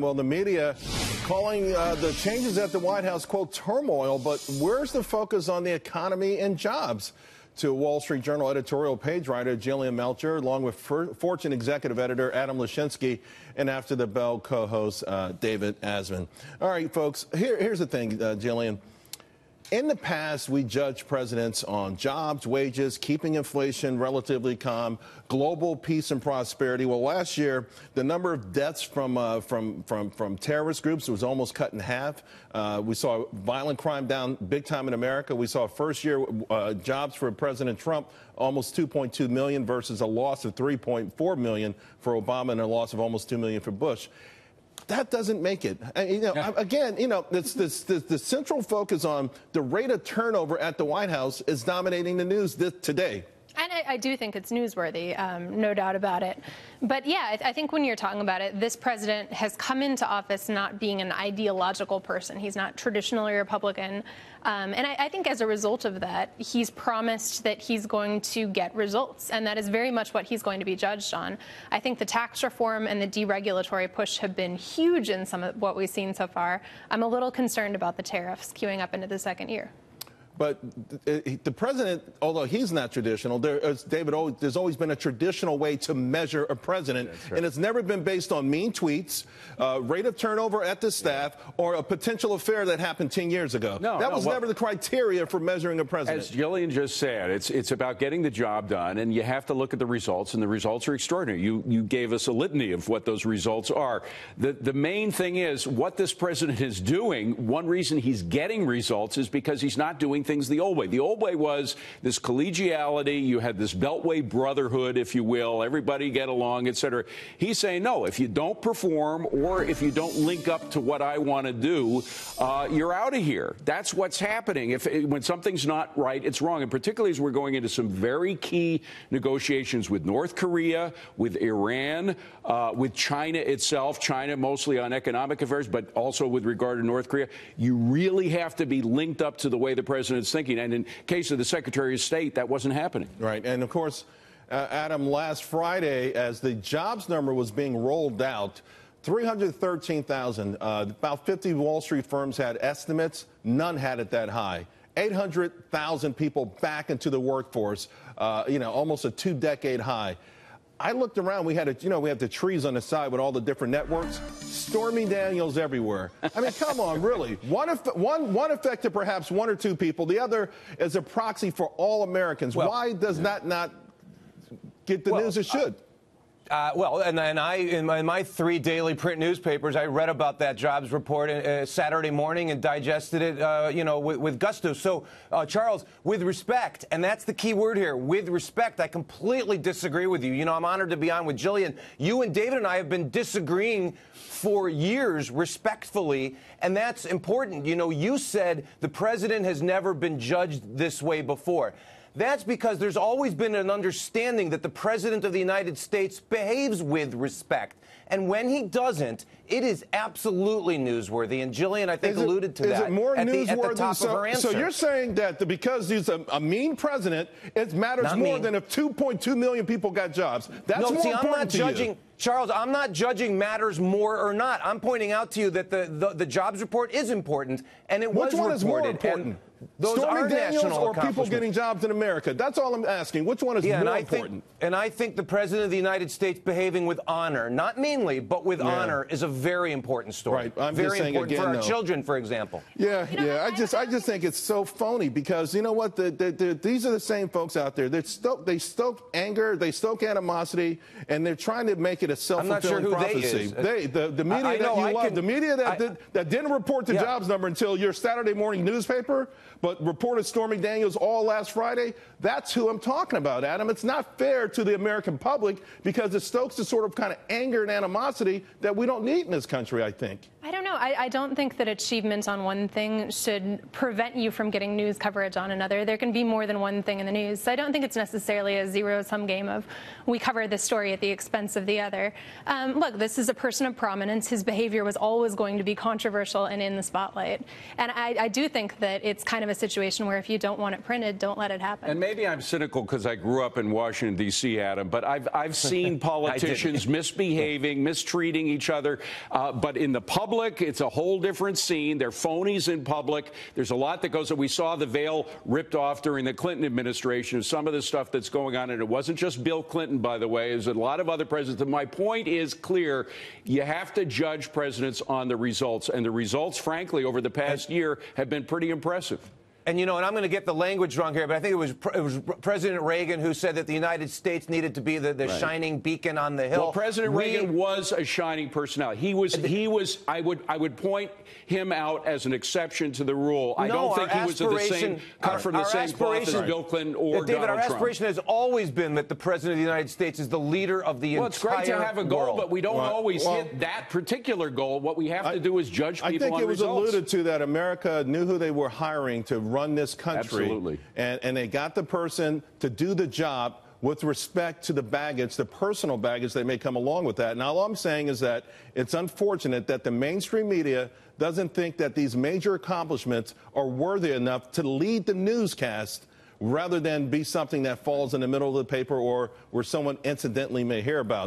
Well, the media calling the changes at the White House, quote, turmoil, but where's the focus on the economy and jobs? To Wall Street Journal editorial page writer Jillian Melchior, along with Fortune executive editor Adam Lashinsky, and After the Bell co-host David Asman. All right, folks, here's the thing, Jillian. In the past, we judged presidents on jobs, wages, keeping inflation relatively calm, global peace and prosperity. Well, last year, the number of deaths from terrorist groups was almost cut in half. We saw violent crime down big time in America. We saw first-year jobs for President Trump, almost 2.2 million versus a loss of 3.4 million for Obama and a loss of almost 2 million for Bush. That doesn't make it. Again, the central focus on the rate of turnover at the White House is dominating the news today. And I do think it's newsworthy, no doubt about it. But yeah, I think when you're talking about it, this president has come into office not being an ideological person. He's not traditionally Republican. And I think as a result of that, he's promised that he's going to get results. And that is very much what he's going to be judged on. I think the tax reform and the deregulatory push have been huge in some of what we've seen so far. I'm a little concerned about the tariffs queuing up into the second year. But the president, although he's not traditional, there's always been a traditional way to measure a president, and it's never been based on mean tweets, rate of turnover at the staff, or a potential affair that happened 10 years ago. That was never the criteria for measuring a president. As Jillian just said, it's about getting the job done, and you have to look at the results, and the results are extraordinary. You gave us a litany of what those results are. The main thing is what this president is doing. One reason he's getting results is because he's not doing things the old way. The old way was this collegiality. You had this beltway brotherhood, if you will. Everybody get along, et cetera. He's saying, no, if you don't perform or if you don't link up to what I want to do, you're out of here. That's what's happening. When something's not right, it's wrong. And particularly as we're going into some very key negotiations with North Korea, with Iran, with China itself, China mostly on economic affairs, but also with regard to North Korea, you really have to be linked up to the way the president's thinking. And in case of the Secretary of State, that wasn't happening. Right. And of course, Adam, last Friday, as the jobs number was being rolled out, 313,000, about 50 Wall Street firms had estimates. None had it that high. 800,000 people back into the workforce, almost a two-decade high. I looked around. We had we have the trees on the side with all the different networks. Stormy Daniels everywhere. I mean, come on, really. One affected perhaps one or two people. The other is a proxy for all Americans. Well, why does that not get the news it should? In my 3 daily print newspapers, I read about that jobs report Saturday morning and digested it, with gusto. So, Charles, with respect, and that's the key word here, with respect, I completely disagree with you. I'm honored to be on with Jillian. You and David and I have been disagreeing for years respectfully, and that's important. You said the president has never been judged this way before. That's because there's always been an understanding that the President of the United States behaves with respect. And when he doesn't, it is absolutely newsworthy. And Jillian, I think, alluded to that at the top of her answer. So you're saying that because he's a mean president, it matters more than if 2.2 million people got jobs. That's more important I'm not judging. You. Charles, I'm not judging matters more or not. I'm pointing out to you that the jobs report is important, and it was reported. Which one is more important? Those Stormy Daniels or people getting jobs in America? That's all I'm asking. Which one is more important? And I think the President of the United States behaving with honor, not meanly, but with honor, is a very important story. Right. I'm very just saying important again, for our children, for example. I just think it's so phony because you know what? These are the same folks out there. They stoke anger, they stoke animosity, and they're trying to make it a self-fulfilling prophecy. The media that you love, the media that didn't report the jobs number until your Saturday morning newspaper, but reported Stormy Daniels all last Friday, that's who I'm talking about, Adam. It's not fair to the American public because it stokes the sort of kind of anger and animosity that we don't need in this country, I think. I don't know. know. I don't think that achievement on one thing should prevent you from getting news coverage on another. There can be more than one thing in the news. So I don't think it's necessarily a zero-sum game of we cover this story at the expense of the other. Look, this is a person of prominence. His behavior was always going to be controversial and in the spotlight. And I do think that it's kind of a situation where if you don't want it printed, don't let it happen. And maybe I'm cynical because I grew up in Washington, D.C., Adam, but I've seen politicians misbehaving, mistreating each other. But in the public, it's a whole different scene. They're phonies in public. There's a lot that goes on. We saw the veil ripped off during the Clinton administration of some of the stuff that's going on. And it wasn't just Bill Clinton, by the way. There's a lot of other presidents. And my point is clear. You have to judge presidents on the results. And the results, frankly, over the past year have been pretty impressive. And, you know, and I'm going to get the language wrong here, but I think it was President Reagan who said that the United States needed to be the shining beacon on the hill. Well, President Reagan was a shining personality. He was. I would point him out as an exception to the rule. I don't think he was cut from the same cloth as Bill Clinton or David, Donald our aspiration Trump. has always been that the President of the United States is the leader of the entire world. Well, it's great to have a goal, but we don't always hit that particular goal. What we have to do is judge people on results. I think it was alluded to that America knew who they were hiring to run this country. Absolutely. And they got the person to do the job with respect to the baggage, the personal baggage that may come along with that. And all I'm saying is that it's unfortunate that the mainstream media doesn't think that these major accomplishments are worthy enough to lead the newscast rather than be something that falls in the middle of the paper or where someone incidentally may hear about.